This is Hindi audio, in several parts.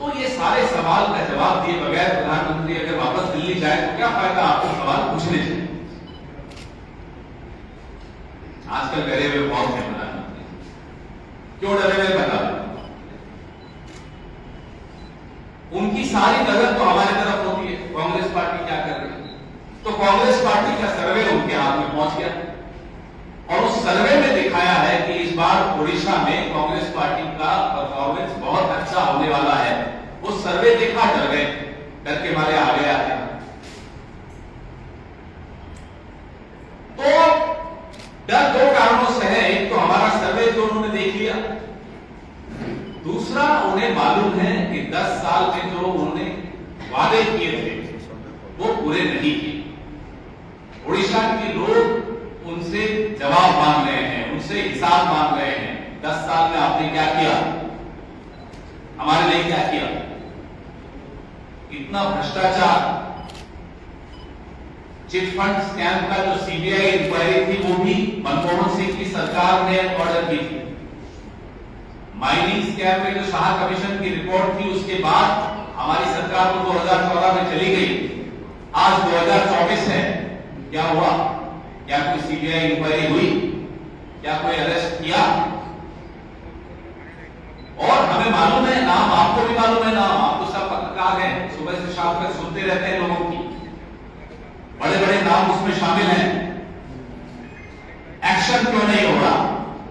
तो ये सारे सवाल का जवाब दिए बगैर प्रधानमंत्री अगर वापस दिल्ली जाए तो क्या फायदा आपको सवाल पूछने से? आजकल डरे हुए बहुत है प्रधानमंत्री, क्यों डरे हुए बता दो। उनकी सारी नजर तो हमारी तरफ होती है, कांग्रेस पार्टी क्या कर रही है। तो कांग्रेस पार्टी का सर्वे उनके हाथ में पहुंच गया और उस सर्वे में दिखाया है कि इस बार ओडिशा में कांग्रेस पार्टी का परफॉर्मेंस बहुत अच्छा होने वाला है। वो सर्वे देखा डर गए, डर के मारे आ गया है। तो डर दो कारणों से है, एक तो हमारा सर्वे जो उन्होंने देख लिया, दूसरा उन्हें मालूम है कि 10 साल में जो उन्होंने वादे किए थे वो पूरे नहीं किए। ओडिशा के लोग उनसे जवाब मांग रहे हैं, उनसे हिसाब मांग रहे हैं। 10 साल में आपने क्या किया, हमारे लिए क्या किया? इतना भ्रष्टाचार, चिट फंड स्कैम का जो सीबीआई इंक्वायरी थी वो भी मनमोहन सिंह की सरकार ने ऑर्डर की थी। माइनिंग स्कैम में जो शाह कमीशन की रिपोर्ट थी उसके बाद हमारी सरकार तो 2014 में चली गई, आज 2024 है। क्या हुआ? क्या कोई सीबीआई इंक्वायरी हुई? क्या कोई अरेस्ट किया? और हमें मालूम है, नाम आपको भी मालूम है, नाम आप तो सब पत्रकार हैं, सुबह से शाम तक सुनते रहते हैं लोगों की, बड़े बड़े नाम उसमें शामिल हैं। एक्शन क्यों नहीं हो रहा?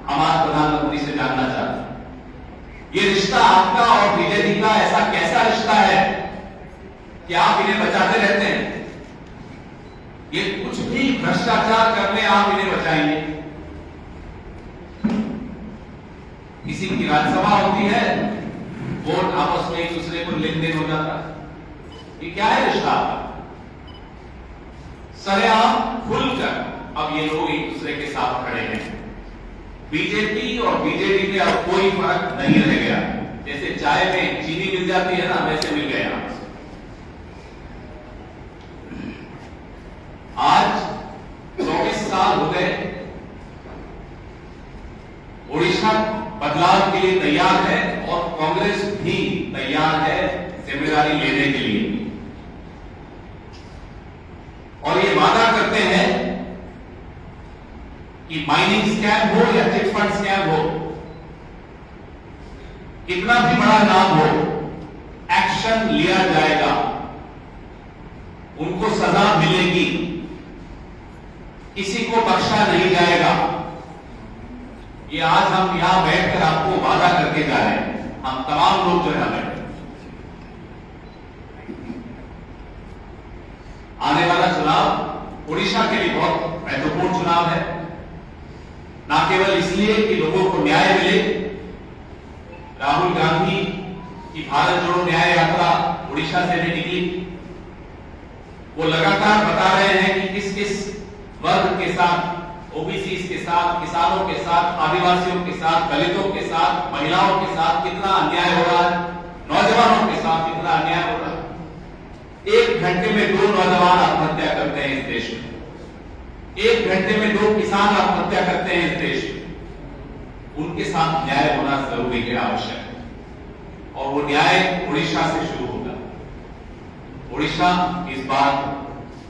हमारे प्रधानमंत्री से जानना चाहते हैं। ये रिश्ता आपका और बीजेपी का ऐसा कैसा रिश्ता है कि आप इन्हें बचाते रहते हैं? ये कुछ भी भ्रष्टाचार करने आप इन्हें बचाएंगे। किसी की राज्यसभा होती है, वोट आपस में एक दूसरे को लेन देन हो जाता है। ये क्या है रिश्ता? सरेआम खुलकर अब ये लोग एक दूसरे के साथ खड़े हैं। बीजेपी और बीजेडी में अब कोई फर्क नहीं रह गया। जैसे चाय में चीनी मिल जाती है ना, वैसे मिल गया। आज 24 साल हो गए, ओडिशा बदलाव के लिए तैयार है और कांग्रेस भी तैयार है जिम्मेदारी लेने के लिए। और ये वादा करते हैं कि माइनिंग स्कैम हो या चिट फंड स्कैम हो, कितना भी बड़ा नाम हो, एक्शन लिया जाएगा, उनको सजा मिलेगी, किसी को बख्शा नहीं जाएगा। ये आज हम यहां बैठकर आपको वादा करके जा रहे हैं, हम तमाम लोग जो है बैठे। आने वाला चुनाव ओडिशा के लिए बहुत महत्वपूर्ण चुनाव है, ना केवल इसलिए कि लोगों को न्याय मिले। राहुल गांधी की भारत जोड़ो न्याय यात्रा ओडिशा से भी निकली। वो लगातार बता रहे हैं कि किस किस वर्ग के साथ, ओबीसी के साथ, किसानों के साथ, आदिवासियों के साथ, दलितों के साथ, महिलाओं के साथ कितना अन्याय हो रहा है, नौजवानों के साथ कितना अन्याय हो रहा है। 1 घंटे में 2 नौजवान आत्महत्या करते हैं इस देश में, 1 घंटे में 2 किसान आत्महत्या करते हैं इस देश में। उनके साथ न्याय होना जरूरी है, आवश्यक है, और वो न्याय ओडिशा से शुरू होगा। ओडिशा इस बार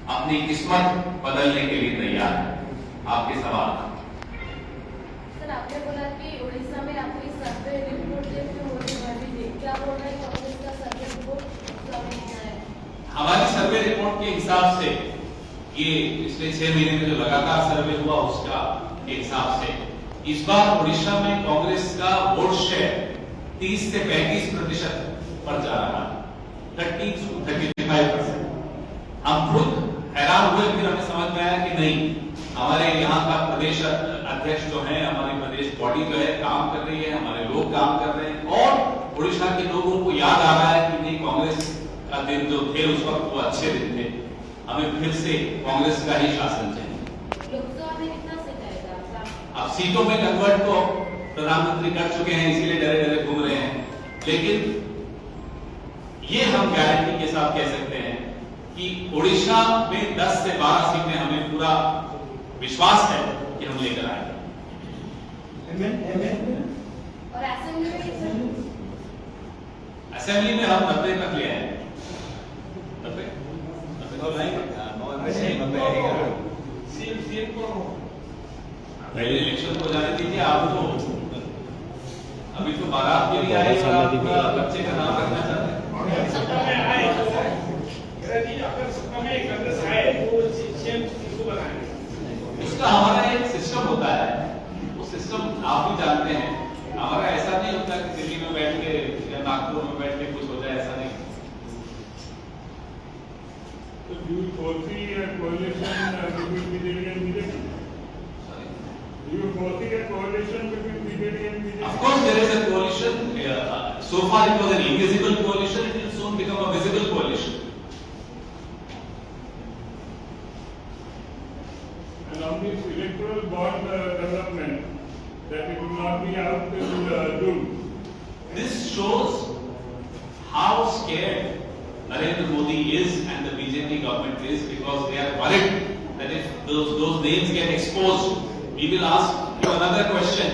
अपनी किस्मत बदलने के लिए तैयार है। आपके सवाल? सर, आपने बोला कि ओडिशा में आपकी सर्वे रिपोर्ट क्या बोल रहे हैं? कांग्रेस का सर्वे रिपोर्ट है? हमारी सर्वे रिपोर्ट के हिसाब से ये पिछले 6 महीने में जो लगातार सर्वे हुआ उसका के हिसाब से इस बार ओडिशा में कांग्रेस का वोट शेयर 30 से 35% पर जा रहा है, 30 to 35%। हम खुद हैरान हुए, फिर हमें समझ में आया कि नहीं, हमारे यहाँ का प्रदेश अध्यक्ष जो है, हमारी प्रदेश बॉडी जो है काम कर रही है, हमारे लोग काम कर रहे हैं, और ओडिशा के लोगों को याद आ रहा है कि नहीं, कांग्रेस का दिन जो थे उस वक्त वो अच्छे दिन थे, हमें फिर से कांग्रेस का ही शासन चाहिए। लोकसभा में कितना सीट आएगा? अब सीटों में कन्वर्ट तो प्रधानमंत्री कर चुके हैं, इसीलिए डरे डरे घूम रहे हैं। लेकिन ये हम गारंटी के साथ कह सकते हैं कि ओडिशा में 10 से 12 सीटें हमें पूरा विश्वास है कि हम लेकर आएंगे। और असेंबली में असेंबली में हम 90 तक ले आए। 90 तो लाएंगे। पहले इलेक्शन को जाने दीजिए। आप तो अभी तो बारात के लिए आए और आप बच्चे का नाम रखना चाहते हैं। उसका हमारा एक सिस्टम होता है, वो सिस्टम आप भी जानते हैं। हमारा ऐसा नहीं होता कि दिल्ली में बैठ के या नागपुर में बैठ के कुछ हो जाए, ऐसा नहीं। So do you foresee a coalition between BJP and BJP? Do you foresee a coalition between BJP and BJP? Of course, there is a coalition. So far, it was an invisible coalition. It will soon become a visible coalition. And on this electoral bond development, that it will not be out till June. This shows how scared Narendra Modi is and the BJP government is, because they are worried that if those names get exposed, we will ask you another question.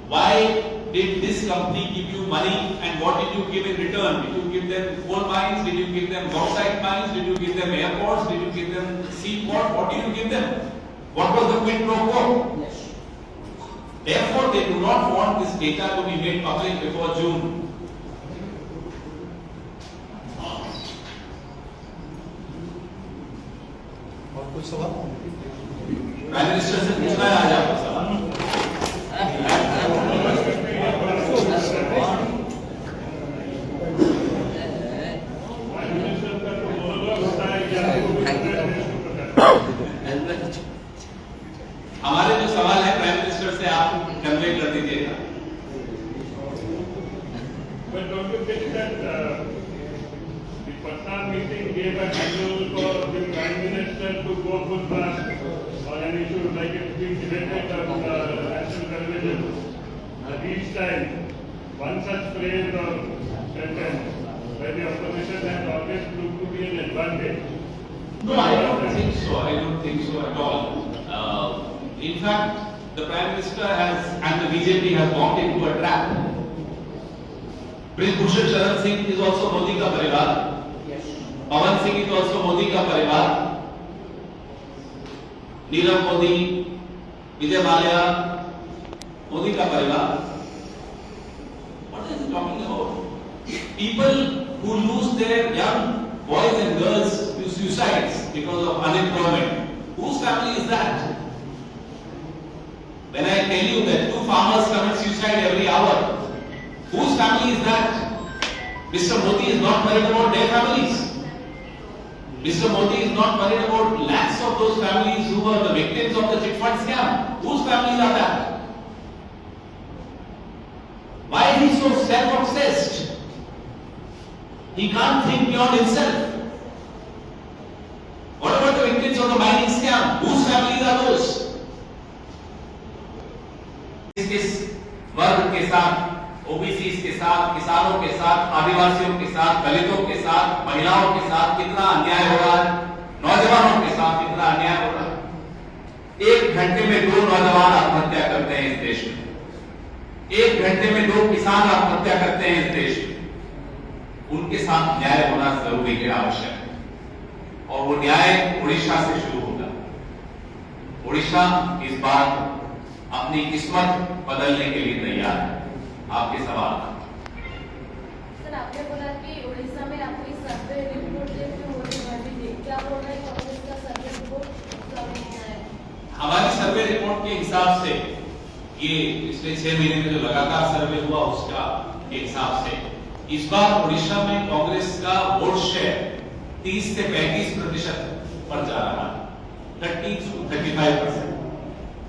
Why did this company give you money and what did you give in return? Did you give them coal mines? Did you give them bauxite mines? Did you give them airports? Did you give them seaport? What did you give them? What was the quid pro quo? Therefore, they do not want this data to be made public before June. और कुछ सवाल? प्राइम मिनिस्टर से पूछना है आज आपका सवाल। हमारे जो सवाल है प्राइम मिनिस्टर से आप कन्वे कर दीजिएगा। But don't you think that the Patna meeting gave a signal for the Prime Minister to go full blast on an issue like it's been debated on national television? Each time, one such phrase or sentence by the opposition has always proved to be an advantage. No, I don't think so. I don't think so at all. In fact, the Prime Minister has and the BJP has walked into a trap. Brijbhushan Sharan Singh is also Modi ka parivar. Pawan Singh is also Modi ka parivar. Neerav Modi, Vijay Mallya, Modi ka parivar. What is he talking about? People who lose their young boys and girls to suicides because of unemployment. Whose family is that? When I tell you that 2 farmers commit suicide every hour, whose family is that? Mr. Modi is not worried about their families. Mr. Modi is not worried about lakhs of those families who were the victims of the chit fund scam. Whose families are that? Why is he so self-obsessed? He can't think beyond himself. What about the victims of the mining scam? Whose families are those? किस वर्ग के साथ, ओबीसी के साथ, किसानों के साथ, आदिवासियों के साथ, दलितों के साथ, महिलाओं के साथ कितना अन्याय हो रहा है, नौजवानों के साथ कितना अन्याय हो रहा है। 1 घंटे में 2 नौजवान आत्महत्या करते हैं इस देश में। 1 घंटे में 2 किसान आत्महत्या करते हैं इस देश में। उनके साथ न्याय होना जरूरी है, आवश्यक है, और वो न्याय उड़ीसा से शुरू होगा। उड़ीसा इस बार अपनी किस्मत बदलने के लिए तैयार है। आपके सवाल। सर, आपने बोला कि उड़ीसा में आपकी सर्वे रिपोर्ट देखते हो क्या बोल रहे हैं कांग्रेस का सर्वे रिपोर्ट है? हमारी सर्वे रिपोर्ट के हिसाब से ये पिछले 6 महीने में जो लगातार सर्वे हुआ उसका के हिसाब से इस बार उड़ीसा में कांग्रेस का वोट शेयर 30 से 35% पर जा रहा है, 30 to 35%।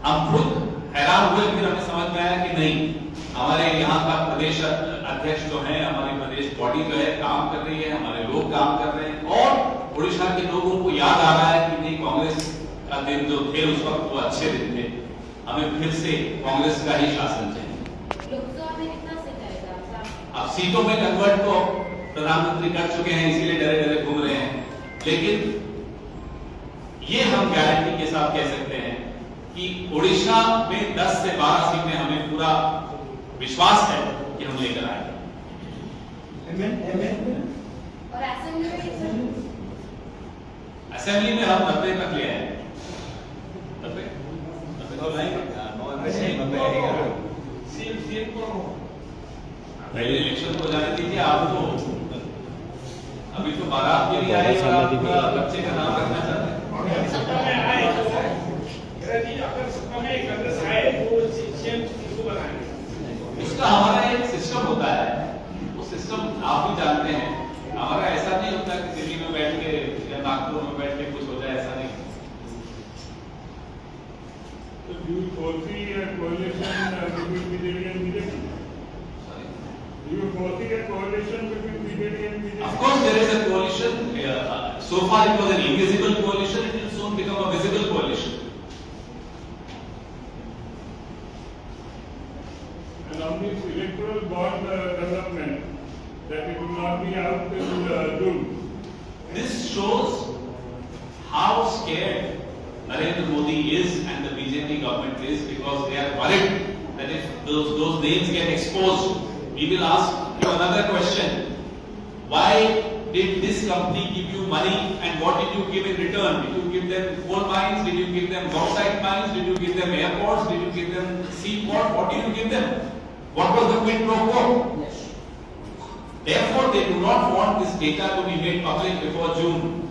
हम खुद हैरान हुए, फिर हमें समझ में आया कि नहीं, हमारे यहाँ का प्रदेश अध्यक्ष जो है, हमारी प्रदेश बॉडी जो है काम कर रही है, हमारे लोग काम कर रहे हैं, और उड़ीसा के लोगों को याद आ रहा है कि नहीं, कांग्रेस का दिन जो थे उस वक्त वो अच्छे दिन थे, हमें फिर से कांग्रेस का ही शासन चाहिए। लोकसभा में कितना सीट आएगा? अब सीटों में कन्वर्ट तो प्रधानमंत्री कर चुके हैं, इसीलिए डरे डरे घूम रहे हैं, लेकिन ये हम गारंटी के साथ कह सकते हैं कि उड़ीसा में 10 से 12 सीटें हमें पूरा विश्वास है कि हम लेकर आएंगे। और असेंबली में सर असेंबली में हम 90 तक ले आए 90 तो नहीं पहले इलेक्शन हो जाने दीजिए आपको अभी तो बारात के लिए आए और आप बच्चे का नाम रखना चाहते हैं उसका हमारा एक सिस्टम होता है वो सिस्टम आप भी जानते हैं हमारा ऐसा नहीं होता कि दिल्ली में बैठ के या नागपुर में बैठ के कुछ हो जाए ऐसा नहीं So do you foresee a coalition between BJP and BJP? Do you foresee a coalition between BJP and BJP? Of course there is a coalition so far it was an invisible coalition it will soon become a visible coalition And on this electoral bond development, that it will not be out till June. this shows how scared Narendra Modi is and the BJP government is because they are worried that if those names get exposed, we will ask you another question. Why did this company give you money and what did you give in return? Did you give them coal mines? Did you give them bauxite mines? Did you give them airports? Did you give them seaport? What did you give them? What was the quid pro quo? Therefore, they do not want this data to be made public before June.